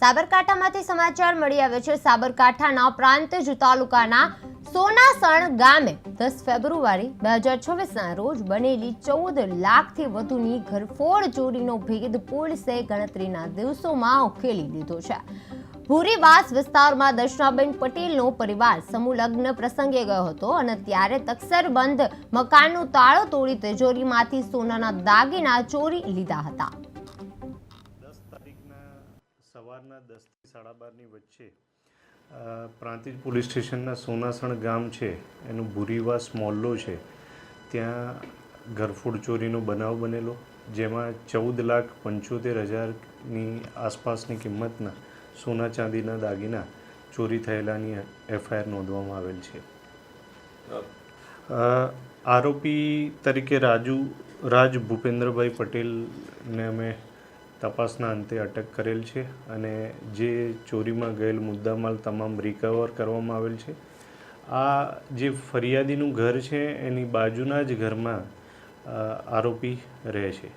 સાબરકાંઠામાંથી સમાચાર મળી આવે છે। સાબરકાંઠાના પ્રાંતિજ તાલુકાના સોનાસણ ગામે 10 ફેબ્રુઆરી 2024ના રોજ બનેલી 14 લાખથી વધુની ઘરફોડ ચોરીનો ભેદ પોલીસે ગણતરીના દિવસોમાં ઉકેલી લીધો છે। ભૂરીવાસ વિસ્તારમાં દર્શનાબેન પટેલનો પરિવાર સમૂહ લગ્ન પ્રસંગે ગયો હતો અને ત્યારે તકસર બંધ મકાનનું તાળું તોડી તિજોરીમાંથી સોનાના દાગીના ચોરી લીધા હતા। 10 તારીખના સવારના 10 થી 12:30ની વચ્ચે પ્રાંતિજ પોલીસ સ્ટેશનના સોનાસણ ગામ છે એનું ભૂરીવાસ મોહલ્લો છે, ત્યાં ઘરફોડ ચોરીનો બનાવ બનેલો, જેમાં 14,75,000ની આસપાસની કિંમતના સોના ચાંદીના દાગીના ચોરી થયેલાની એફઆઈઆર નોંધવામાં આવેલ છે। આરોપી તરીકે રાજ ભૂપેન્દ્રભાઈ પટેલને અમે તપાસના અંતે અટક કરેલ છે અને જે ચોરીમાં ગયેલ મુદ્દામાલ તમામ રિકવર કરવામાં આવેલ છે। આ જે ફરિયાદીનું ઘર છે એની બાજુના જ ઘરમાં આરોપી રહે છે।